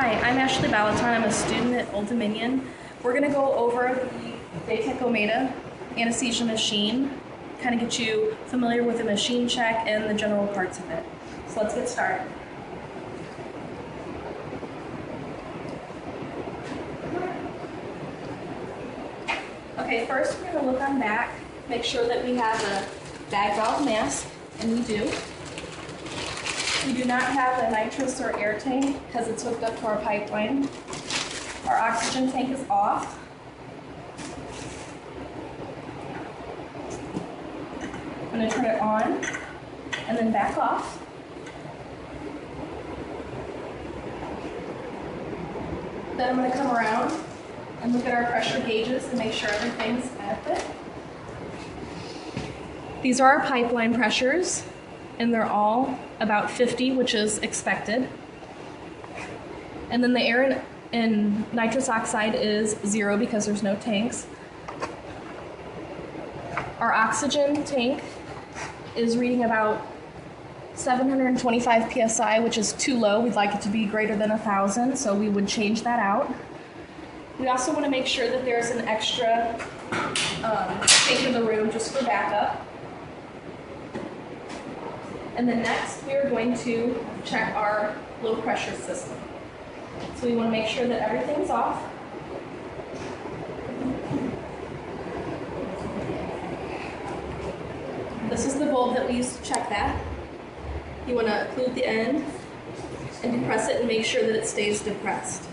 Hi, I'm Ashley Balaton. I'm a student at Old Dominion. We're going to go over the Baytech Omeda anesthesia machine, kind of get you familiar with the machine check and the general parts of it. So let's get started. Okay, first we're going to look on back, make sure that we have a bag valve mask, and we do. We do not have a nitrous or air tank because it's hooked up to our pipeline. Our oxygen tank is off. I'm going to turn it on and then back off. Then I'm going to come around and look at our pressure gauges and make sure everything's adequate. These are our pipeline pressures, and they're all about 50, which is expected. And then the air in nitrous oxide is 0 because there's no tanks. Our oxygen tank is reading about 725 psi, which is too low. We'd like it to be greater than 1,000, so we would change that out. We also want to make sure that there's an extra tank in the room just for backup. And then next, we are going to check our low pressure system. So we want to make sure that everything's off. This is the bulb that we use to check that. You want to include the end and depress it and make sure that it stays depressed.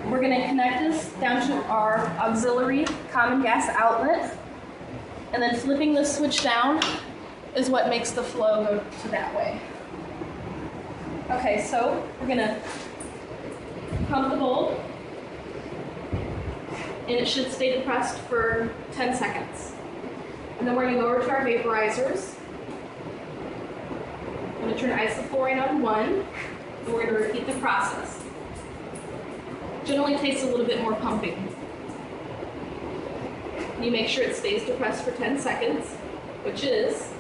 We're going to connect this down to our auxiliary common gas outlet, and then flipping the switch down is what makes the flow go to that way. Okay, so we're going to pump the bulb, and it should stay depressed for 10 seconds. And then we're going to go over to our vaporizers. I'm going to turn isoflurane on 1, and we're going to repeat the process. Generally takes a little bit more pumping. You make sure it stays depressed for 10 seconds, which is.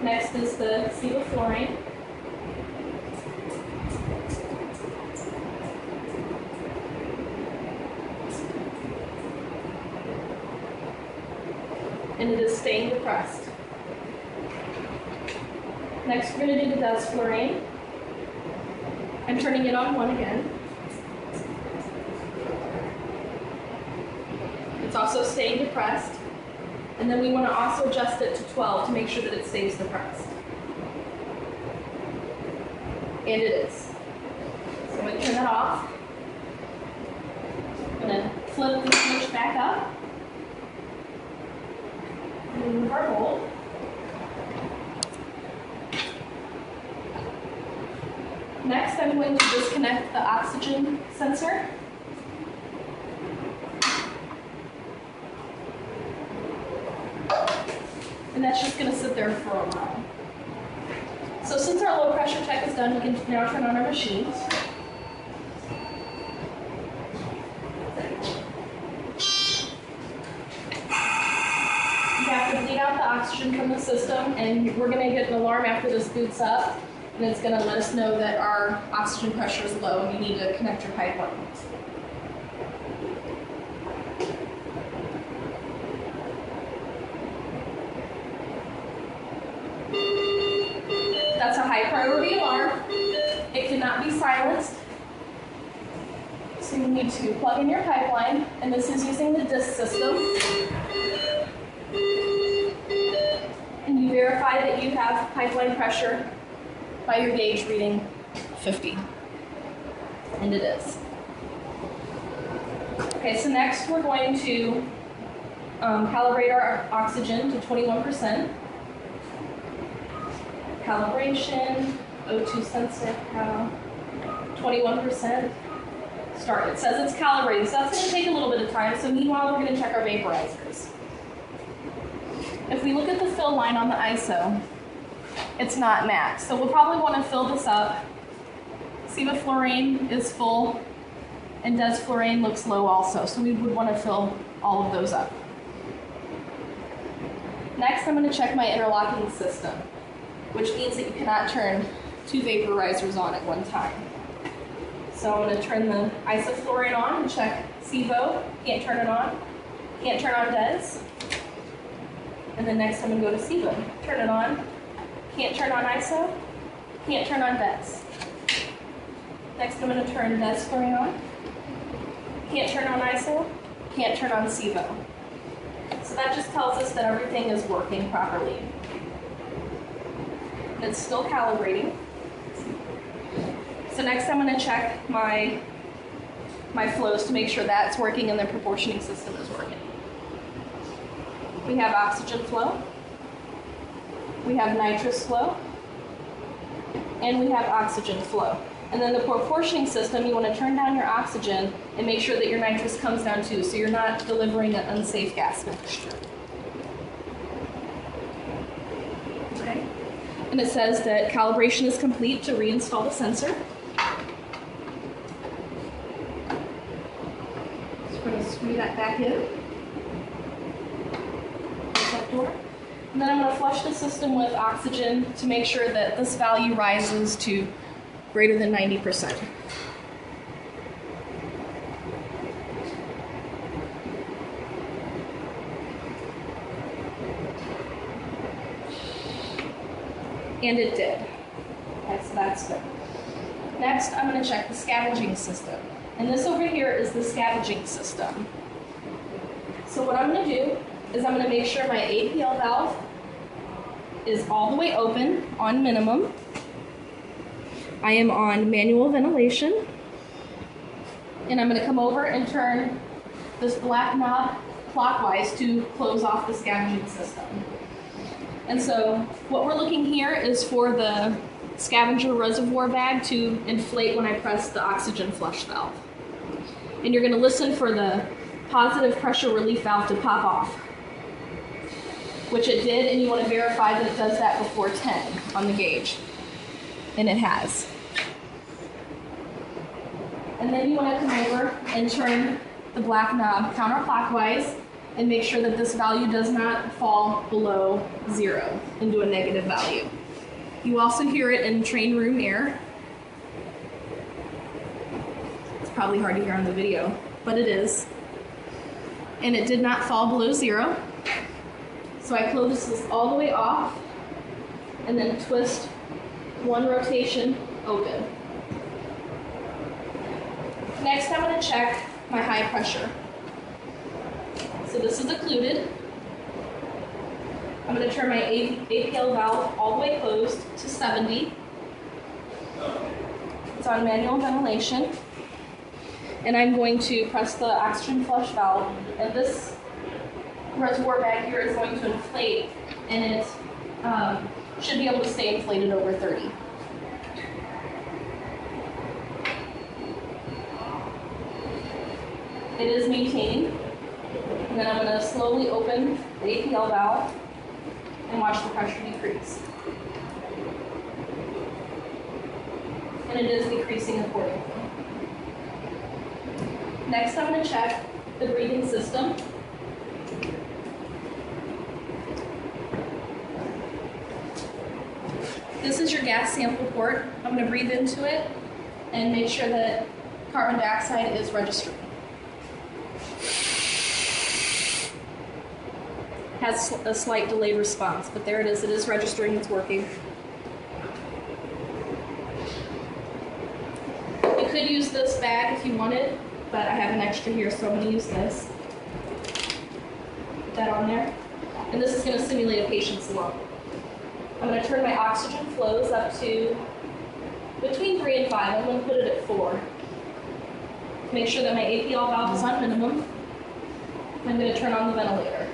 Next is the sevoflurane. And it is staying depressed. Next, we're going to do the desflurane. I'm turning it on 1 again. It's also staying depressed. And then we want to also adjust it to 12 to make sure that it stays depressed. And it is. So I'm going to turn that off. I'm going to flip the switch back up. Remove our bulb. Next, I'm going to disconnect the oxygen sensor. And that's just going to sit there for a while. So since our low pressure check is done, we can now turn on our machines. You have to bleed out the oxygen from the system, and we're going to get an alarm after this boots up, and it's going to let us know that our oxygen pressure is low and you need to connect your pipeline. That's a high priority alarm. It cannot be silenced. So you need to plug in your pipeline, and this is using the DISC system. And you verify that you have pipeline pressure by your gauge reading 50. And it is. Okay, so next we're going to calibrate our oxygen to 21%. Calibration, O2 sensor, 21%. Start. It says it's calibrating, so that's going to take a little bit of time. So meanwhile, we're going to check our vaporizers. If we look at the fill line on the ISO, it's not max. So we'll probably want to fill this up. Sevoflurane is full, and desflurane looks low also. So we would want to fill all of those up. Next, I'm going to check my interlocking system, which means that you cannot turn two vaporizers on at one time. So I'm going to turn the isoflurane on and check SIVO. Can't turn it on. Can't turn on DES. And then next I'm going to go to SIVO. Turn it on. Can't turn on ISO. Can't turn on DES. Next I'm going to turn desflurane on. Can't turn on ISO. Can't turn on SIVO. So that just tells us that everything is working properly. It's still calibrating. So next I'm going to check my flows to make sure that's working and the proportioning system is working. We have oxygen flow, we have nitrous flow, and we have oxygen flow. And then the proportioning system, you want to turn down your oxygen and make sure that your nitrous comes down too, so you're not delivering an unsafe gas mixture. Okay. And it says that calibration is complete to reinstall the sensor. So we're going to screw that back in. Door. And then I'm going to flush the system with oxygen to make sure that this value rises to greater than 90%. And it did. Okay, so that's good. Next, I'm going to check the scavenging system. And this over here is the scavenging system. So what I'm going to do is I'm going to make sure my APL valve is all the way open on minimum. I am on manual ventilation. And I'm going to come over and turn this black knob clockwise to close off the scavenging system. And so what we're looking here is for the scavenger reservoir bag to inflate when I press the oxygen flush valve. And you're going to listen for the positive pressure relief valve to pop off, which it did, and you want to verify that it does that before 10 on the gauge. And it has. And then you want to come over and turn the black knob counterclockwise and make sure that this value does not fall below 0 into a negative value. You also hear it in train room air. It's probably hard to hear on the video, but it is. And it did not fall below 0. So I close this all the way off and then twist one rotation open. Next, I'm going to check my high pressure. So this is occluded. I'm going to turn my APL valve all the way closed to 70. It's on manual ventilation. And I'm going to press the oxygen flush valve, and this reservoir bag here is going to inflate, and it should be able to stay inflated over 30. It is maintaining. And then I'm going to slowly open the APL valve and watch the pressure decrease. And it is decreasing accordingly. Next, I'm going to check the breathing system. This is your gas sample port. I'm going to breathe into it and make sure that carbon dioxide is registering. Has a slight delayed response, but there it is registering, it's working. You could use this bag if you wanted, but I have an extra here, so I'm going to use this. Put that on there. And this is going to simulate a patient's lung. I'm going to turn my oxygen flows up to between 3 and 5. I'm going to put it at 4. Make sure that my APL valve is on minimum. I'm going to turn on the ventilator.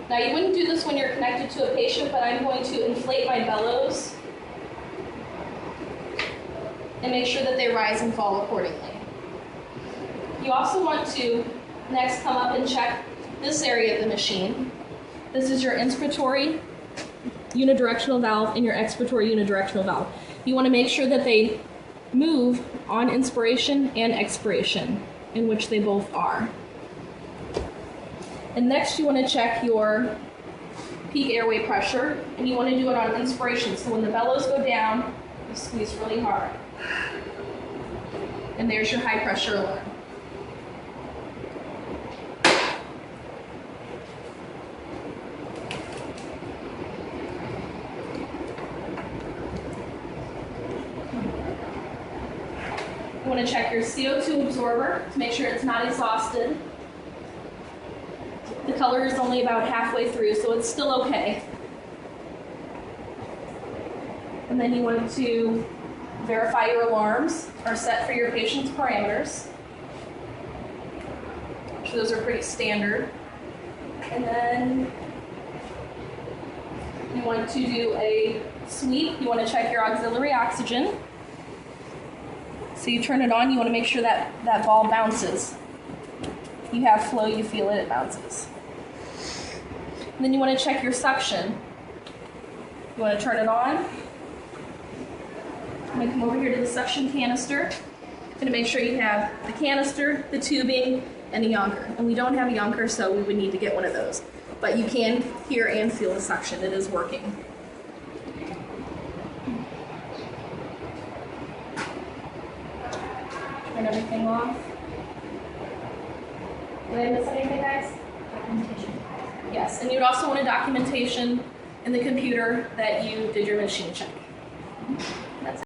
Now you wouldn't do this when you're connected to a patient, but I'm going to inflate my bellows and make sure that they rise and fall accordingly. You also want to next come up and check this area of the machine. This is your inspiratory unidirectional valve and your expiratory unidirectional valve. You want to make sure that they move on inspiration and expiration, in which they both are. And next you want to check your peak airway pressure, and you want to do it on inspiration. So when the bellows go down, you squeeze really hard. And there's your high pressure alarm. You want to check your CO2 absorber to make sure it's not exhausted. The color is only about halfway through, so it's still okay. And then you want to verify your alarms are set for your patient's parameters. So those are pretty standard. And then you want to do a sweep. You want to check your auxiliary oxygen. So you turn it on, you want to make sure that that ball bounces. You have flow, you feel it, it bounces. And then you want to check your suction. You want to turn it on. I'm going to come over here to the suction canister. I'm going to make sure you have the canister, the tubing, and a yonker. And we don't have a yonker, so we would need to get one of those. But you can hear and feel the suction. It is working. Turn everything off. Did I miss anything, guys? Documentation. Yes, and you'd also want a documentation in the computer that you did your machine check.